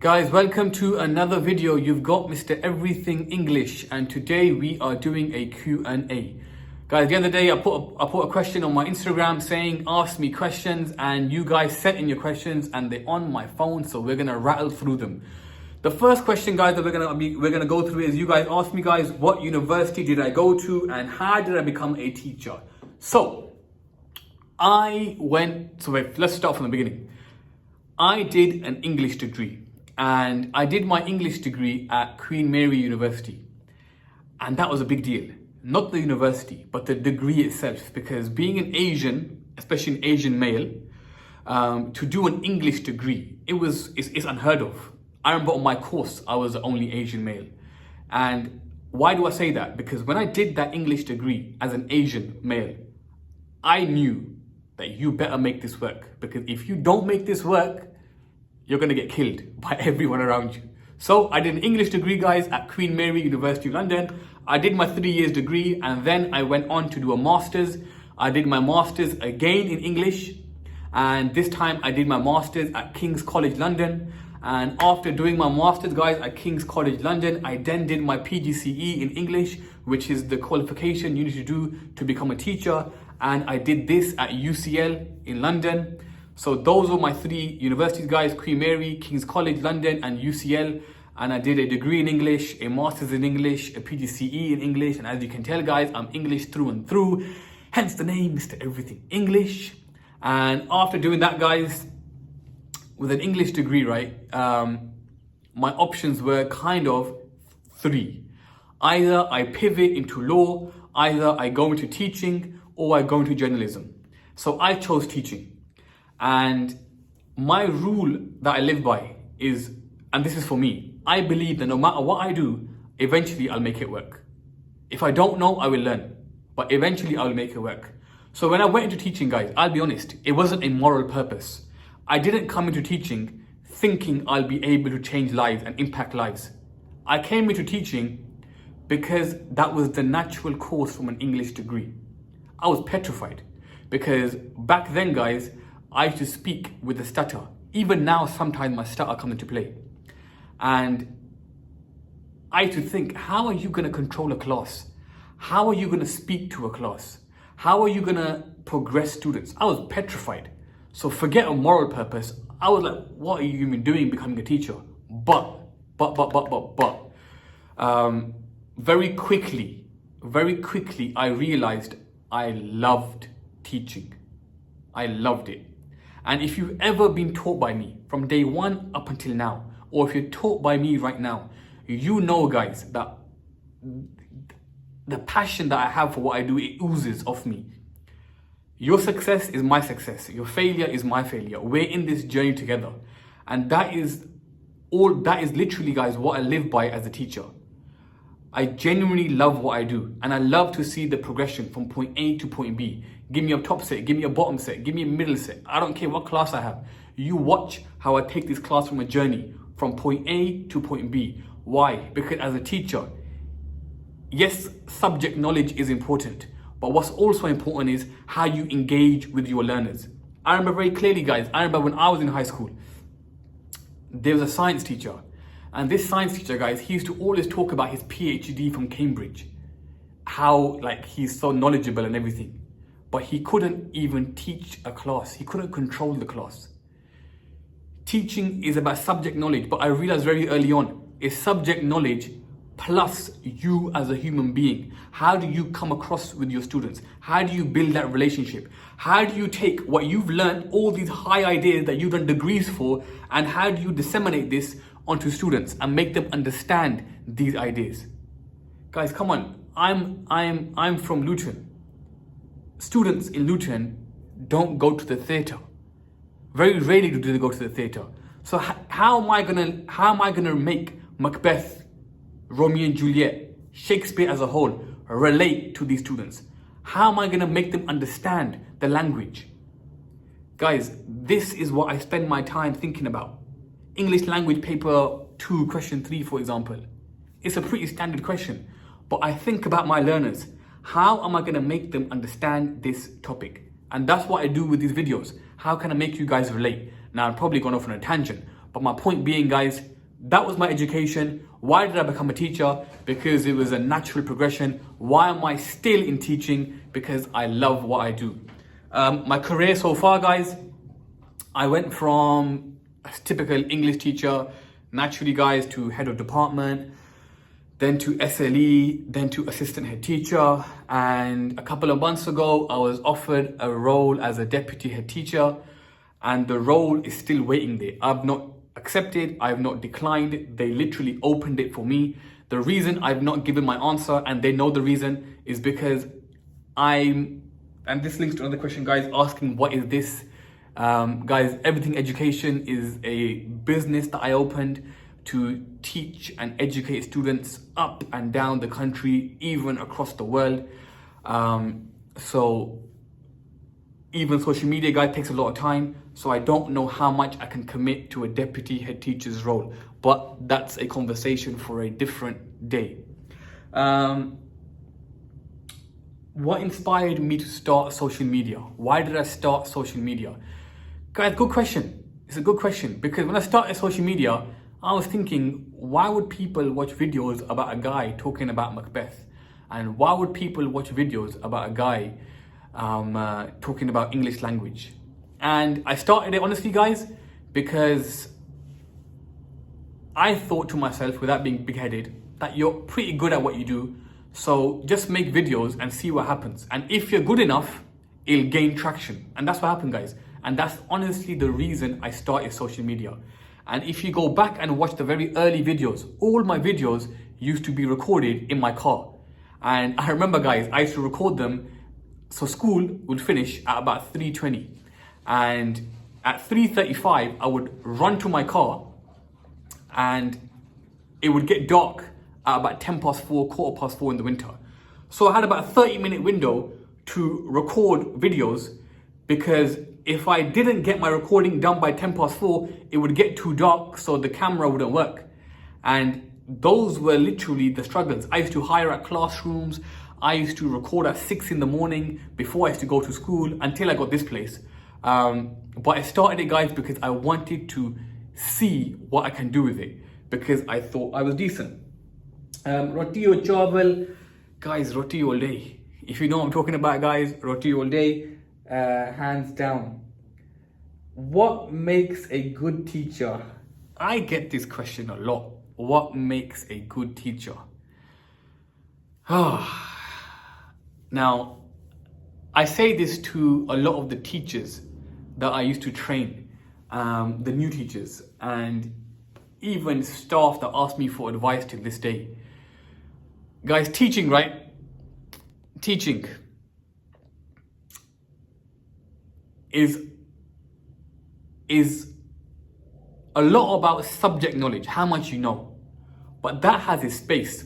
Guys, welcome to another video. You've got Mr. Everything English, and today we are doing a Q&A. Guys, the other day I put a question on my Instagram saying ask me questions, and you guys sent in your questions and they're on my phone, so we're gonna rattle through them. The first question, guys, that we're gonna go through is you guys asked me, guys, what university did I go to and how did I become a teacher? So let's start from the beginning. I did an English degree. And I did my English degree at Queen Mary University. And that was a big deal. Not the university, but the degree itself. Because being an Asian, especially an Asian male, to do an English degree, it's unheard of. I remember on my course, I was the only Asian male. And why do I say that? Because when I did that English degree as an Asian male, I knew that you better make this work. Because if you don't make this work, you're gonna get killed by everyone around you. So I did an English degree, guys, at Queen Mary University of London. I did my 3 years degree and then I went on to do a master's. I did my master's again in English, and this time I did my master's at King's College London. And after doing my master's, guys, at King's College London, I then did my PGCE in English, which is the qualification you need to do to become a teacher. And I did this at UCL in London. So those were my 3 universities, guys: Queen Mary, King's College London and UCL. And I did a degree in English, a master's in English, a PGCE in English. And as you can tell, guys, I'm English through and through, hence the name Mr. Everything English. And after doing that, guys, with an English degree, right, my options were kind of 3. Either I pivot into law, either I go into teaching, or I go into journalism. So I chose teaching. And my rule that I live by is, and this is for me, I believe that no matter what I do, eventually I'll make it work. If I don't know, I will learn, but eventually I will make it work. So when I went into teaching, guys, I'll be honest, it wasn't a moral purpose. I didn't come into teaching thinking I'll be able to change lives and impact lives. I came into teaching because that was the natural course from an English degree. I was petrified because back then, guys, I used to speak with a stutter. Even now, sometimes my stutter comes into play. And I used to think, how are you going to control a class? How are you going to speak to a class? How are you going to progress students? I was petrified. So forget a moral purpose. I was like, what are you even doing becoming a teacher? But, very quickly, I realized I loved teaching. I loved it. And if you've ever been taught by me from day one up until now, or if you're taught by me right now, you know, guys, that the passion that I have for what I do, it oozes off me. Your success is my success. Your failure is my failure. We're in this journey together. And that is literally, guys, what I live by as a teacher. I genuinely love what I do, and I love to see the progression from point A to point B. Give me a top set, give me a bottom set, give me a middle set. I don't care what class I have. You watch how I take this class from a journey from point A to point B. Why? Because as a teacher, yes, subject knowledge is important, but what's also important is how you engage with your learners. I remember very clearly, guys, I remember when I was in high school, there was a science teacher. And this science teacher, guys, he used to always talk about his PhD from Cambridge. How, like, he's so knowledgeable and everything. But he couldn't even teach a class. He couldn't control the class. Teaching is about subject knowledge, but I realized very early on, it's subject knowledge plus you as a human being. How do you come across with your students? How do you build that relationship? How do you take what you've learned, all these high ideas that you've done degrees for, and how do you disseminate this onto students and make them understand these ideas? Guys, come on. I'm from Luton. Students in Luton don't go to the theatre. Very rarely do they go to the theatre. So how am I gonna make Macbeth, Romeo and Juliet, Shakespeare as a whole relate to these students? How am I gonna make them understand the language? Guys, this is what I spend my time thinking about. English language paper 2, question 3, for example. It's a pretty standard question, but I think about my learners. How am I gonna make them understand this topic? And that's what I do with these videos. How can I make you guys relate? Now, I'm probably going off on a tangent, But my point being, guys, that was my education. Why did I become a teacher? Because it was a natural progression. Why am I still in teaching? Because I love what I do. My career so far, guys, I went from a typical English teacher, naturally, guys, to head of department, then to SLE, then to assistant head teacher. And a couple of months ago, I was offered a role as a deputy head teacher, and the role is still waiting there. I've not accepted, I've not declined. They literally opened it for me. The reason I've not given my answer, and they know the reason, is because and this links to another question, guys, asking what is this? Guys, Everything Education is a business that I opened to teach and educate students up and down the country, even across the world. So even social media, guys, takes a lot of time. So I don't know how much I can commit to a deputy head teacher's role, but that's a conversation for a different day. What inspired me to start social media? Why did I start social media? Guys, good question. It's a good question, because when I started social media, I was thinking, why would people watch videos about a guy talking about Macbeth? And why would people watch videos about a guy talking about English language? And I started it, honestly, guys, because I thought to myself, without being big-headed, that you're pretty good at what you do. So just make videos and see what happens. And if you're good enough, it'll gain traction. And that's what happened, guys. And that's honestly the reason I started social media. And if you go back and watch the very early videos, all my videos used to be recorded in my car. And I remember, guys, I used to record them. So school would finish at about 3:20. And at 3:35, I would run to my car, and it would get dark at about 4:10, 4:15 in the winter. So I had about a 30-minute window to record videos, because if I didn't get my recording done by 4:10, it would get too dark, so the camera wouldn't work. And those were literally the struggles. I used to hire at classrooms. I used to record at 6 in the morning before I used to go to school, until I got this place. But I started it, guys, because I wanted to see what I can do with it, because I thought I was decent. Roti or chawal, guys, roti all day. If you know what I'm talking about, guys, roti all day, hands down. What makes a good teacher? I get this question a lot. What makes a good teacher? Now, I say this to a lot of the teachers that I used to train, the new teachers, and even staff that ask me for advice to this day. Guys, teaching, right? Teaching is a lot about subject knowledge, how much you know. But that has its space.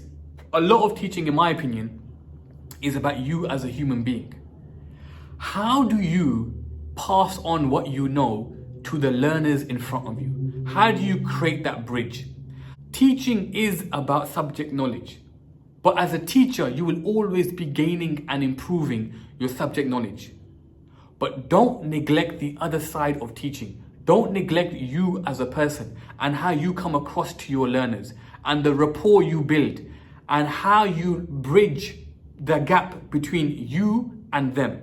A lot of teaching, in my opinion, is about you as a human being. How do you pass on what you know to the learners in front of you? How do you create that bridge? Teaching is about subject knowledge. But as a teacher, you will always be gaining and improving your subject knowledge. But don't neglect the other side of teaching. Don't neglect you as a person and how you come across to your learners and the rapport you build and how you bridge the gap between you and them.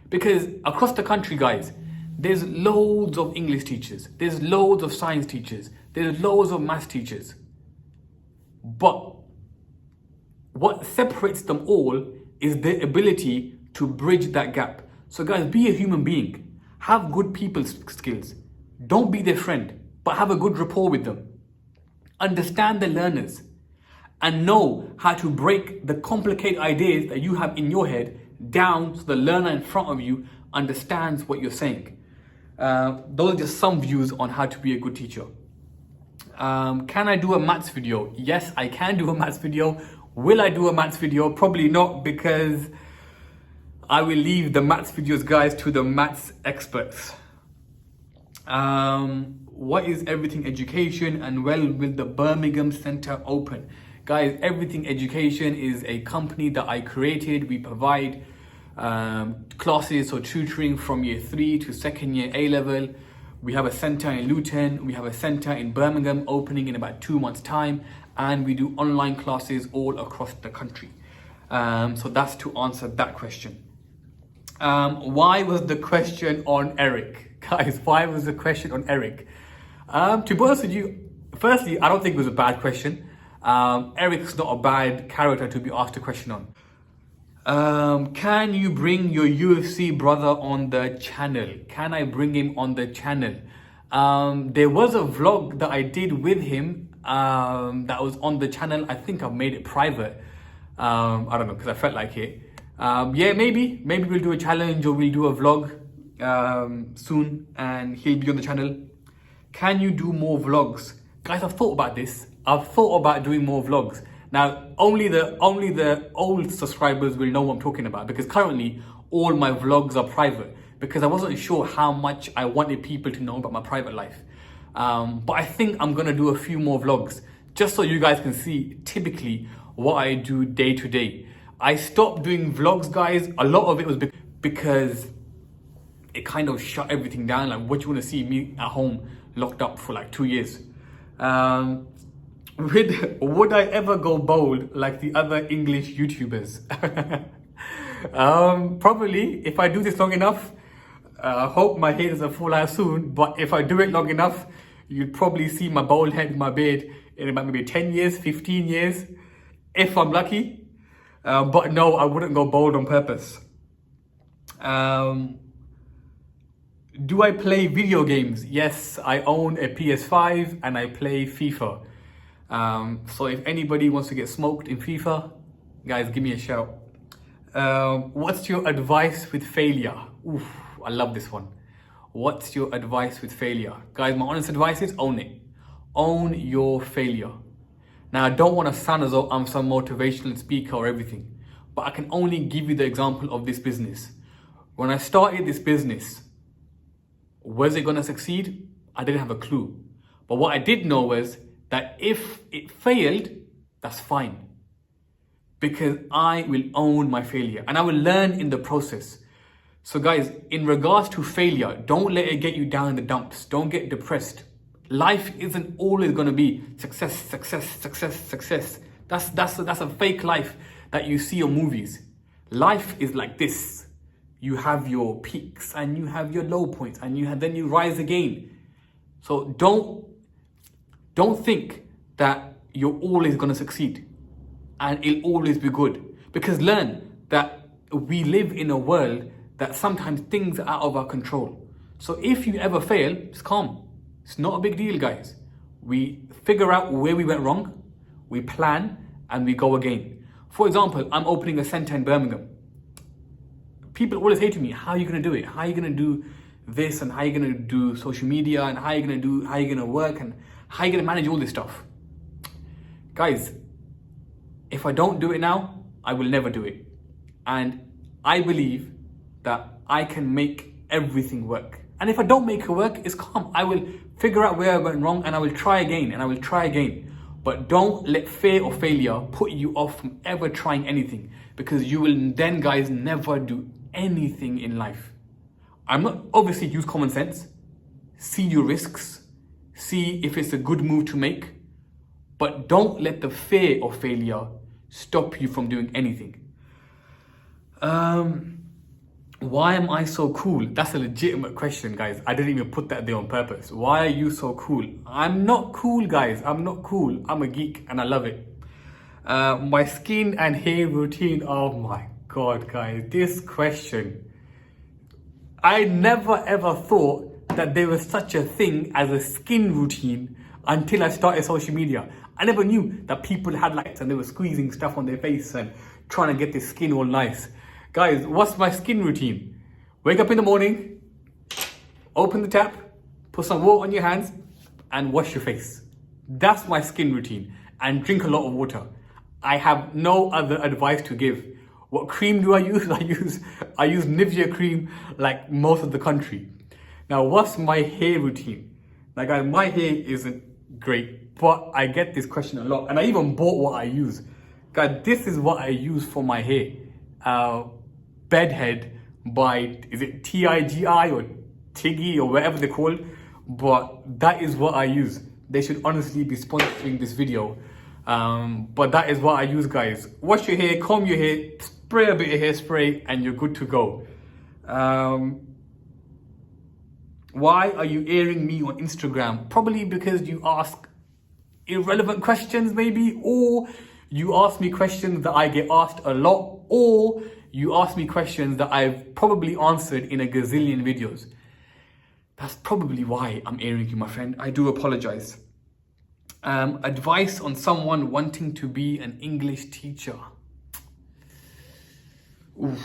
Because across the country, guys, there's loads of English teachers, there's loads of science teachers, there's loads of maths teachers. But what separates them all is their ability to bridge that gap. So guys, be a human being. Have good people skills. Don't be their friend, but have a good rapport with them. Understand the learners and know how to break the complicated ideas that you have in your head down so the learner in front of you understands what you're saying. Those are just some views on how to be a good teacher. Can I do a maths video? Yes, I can do a maths video. Will I do a maths video? Probably not, because I will leave the maths videos, guys, to the maths experts. What is Everything Education, and when will the Birmingham Centre open? Guys, Everything Education is a company that I created. We provide classes or tutoring from year 3 to second year A-level. We have a center in Luton. We have a center in Birmingham opening in about 2 months' time. And we do online classes all across the country. So that's to answer that question. Why was the question on Eric? Guys, why was the question on Eric? To be honest with you, firstly, I don't think it was a bad question. Eric's not a bad character to be asked a question on. Can you bring your UFC brother on the channel? Can I bring him on the channel? There was a vlog that I did with him that was on the channel. I think I've made it private. I don't know, because I felt like it. Yeah, maybe we'll do a challenge or we'll do a vlog soon and he'll be on the channel. Can you do more vlogs? Guys, I've thought about this. I've thought about doing more vlogs. Now, only the old subscribers will know what I'm talking about, because currently all my vlogs are private because I wasn't sure how much I wanted people to know about my private life. But I think I'm gonna do a few more vlogs just so you guys can see typically what I do day to day. I stopped doing vlogs, guys. A lot of it was because it kind of shut everything down. Like, what you want to see me at home locked up for like 2 years. Would I ever go bald like the other English YouTubers? Probably, if I do this long enough. I hope my hair doesn't fall out soon, but if I do it long enough, you'd probably see my bald head, my beard in about maybe 10 years, 15 years, if I'm lucky. But no, I wouldn't go bald on purpose. Do I play video games? Yes, I own a PS5 and I play FIFA. So if anybody wants to get smoked in FIFA, guys, give me a shout. What's your advice with failure? Oof, I love this one. What's your advice with failure? Guys, my honest advice is own it. Own your failure. Now, I don't want to sound as though I'm some motivational speaker or everything, but I can only give you the example of this business. When I started this business, was it going to succeed? I didn't have a clue. But what I did know was that if it failed, that's fine. Because I will own my failure and I will learn in the process. So guys, in regards to failure, don't let it get you down in the dumps. Don't get depressed. Life isn't always going to be success, success, success, success. That's a fake life that you see on movies. Life is like this. You have your peaks and you have your low points and then you rise again. So don't think that you're always going to succeed and it'll always be good. Because learn that we live in a world that sometimes things are out of our control. So if you ever fail, just calm. It's not a big deal, guys. We figure out where we went wrong, we plan, and we go again. For example, I'm opening a center in Birmingham. People always say to me, how are you going to do it? How are you going to do this? And how are you going to do social media? And how are you going to work? And how are you going to manage all this stuff? Guys, if I don't do it now, I will never do it. And I believe that I can make everything work. And if I don't make it work, it's calm. I will figure out where I went wrong and I will try again and I will try again. But don't let fear or failure put you off from ever trying anything, because you will then, guys, never do anything in life. I'm not, obviously use common sense, see your risks, see if it's a good move to make, but don't let the fear of failure stop you from doing anything. Why am I so cool? That's a legitimate question, guys. I didn't even put that there on purpose. Why are you so cool? I'm not cool, guys. I'm not cool. I'm a geek and I love it. My skin and hair routine. Oh my God, guys. This question. I never ever thought that there was such a thing as a skin routine until I started social media. I never knew that people had lights and they were squeezing stuff on their face and trying to get their skin all nice. Guys, what's my skin routine? Wake up in the morning, open the tap, put some water on your hands and wash your face. That's my skin routine. And drink a lot of water. I have no other advice to give. What cream do I use? I use Nivea cream like most of the country. Now, what's my hair routine? Like, guys, my hair isn't great, but I get this question a lot. And I even bought what I use. Guys, this is what I use for my hair. Bedhead by, is it TIGI or Tiggy or whatever they're called? but that is what I use. They should honestly be sponsoring this video. But that is what I use, guys. Wash your hair, comb your hair, spray a bit of hairspray, and you're good to go. Why are you airing me on Instagram? Probably because you ask irrelevant questions, maybe, or you ask me questions that I get asked a lot, or you ask me questions that I've probably answered in a gazillion videos. That's probably why I'm airing you, my friend. I do apologize. Advice on someone wanting to be an English teacher. Oof.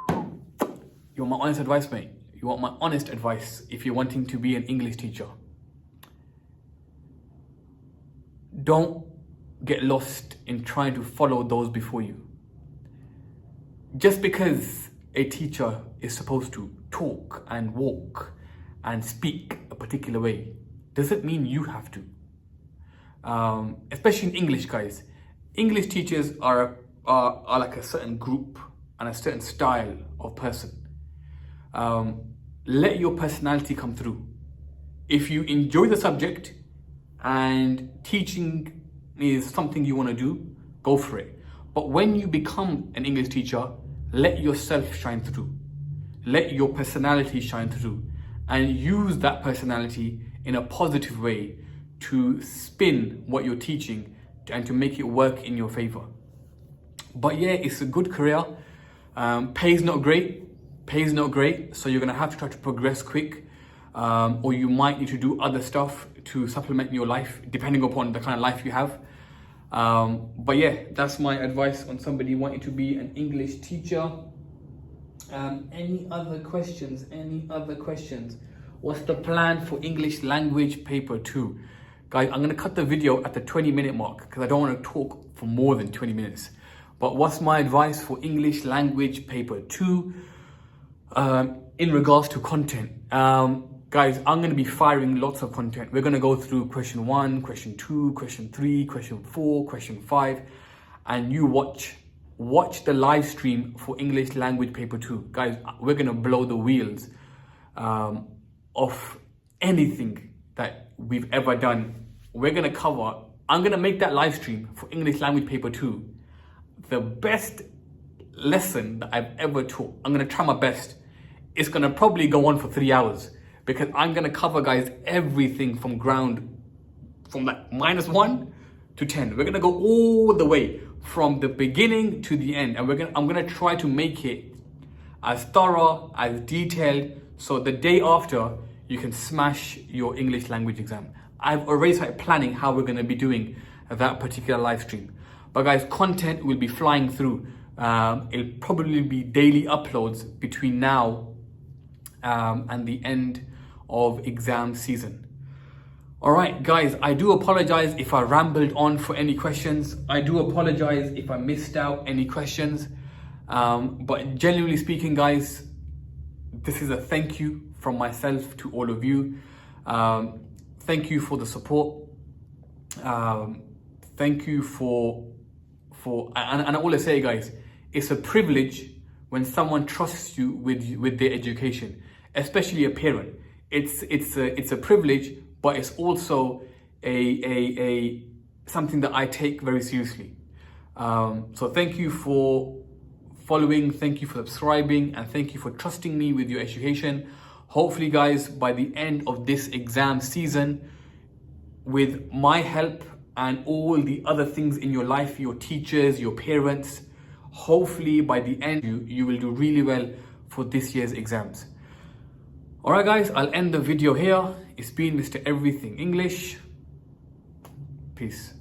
You want my honest advice, mate? You want my honest advice if you're wanting to be an English teacher? Don't get lost in trying to follow those before you. Just because a teacher is supposed to talk and walk and speak a particular way doesn't mean you have to. Especially in English, guys. English teachers are like a certain group and a certain style of person. Let your personality come through. If you enjoy the subject and teaching is something you want to do, go for it. But when you become an English teacher, let yourself shine through. Let your personality shine through, and use that personality in a positive way to spin what you're teaching and to make it work in your favor. But yeah, it's a good career. Pay's not great, so you're gonna have to try to progress quick, or you might need to do other stuff to supplement your life, depending upon the kind of life you have. But yeah, that's my advice on somebody wanting to be an English teacher. Any other questions? What's the plan for English language paper 2? Guys, I'm gonna cut the video at the 20-minute mark because I don't want to talk for more than 20 minutes. But what's my advice for English language paper 2 in regards to content? Guys, I'm going to be firing lots of content. We're going to go through question 1, question 2, question 3, question 4, question 5, and you watch the live stream for English language paper 2. Guys, we're going to blow the wheels of anything that we've ever done. We're going to cover, I'm going to make that live stream for English language paper 2 the best lesson that I've ever taught. I'm going to try my best. It's going to probably go on for 3 hours, because I'm going to cover, guys, everything from like -1 to 10. We're going to go all the way from the beginning to the end, and I'm going to try to make it as thorough, as detailed, so the day after you can smash your English language exam. I've already started planning how we're going to be doing that particular live stream. But guys, content will be flying through. It'll probably be daily uploads between now and the end of exam season. All right, guys, I do apologize if I rambled on for any questions. I do apologize if I missed out any questions. But genuinely speaking, guys, this is a thank you from myself to all of you. Thank you for the support. Thank you and I always say, guys, it's a privilege when someone trusts you with their education, especially a parent. It's a privilege, but it's also a something that I take very seriously. So thank you for following, thank you for subscribing, and thank you for trusting me with your education. Hopefully, guys, by the end of this exam season, with my help and all the other things in your life, your teachers, your parents, hopefully by the end you will do really well for this year's exams. All right, guys, I'll end the video here. It's been Mr. Everything English. Peace.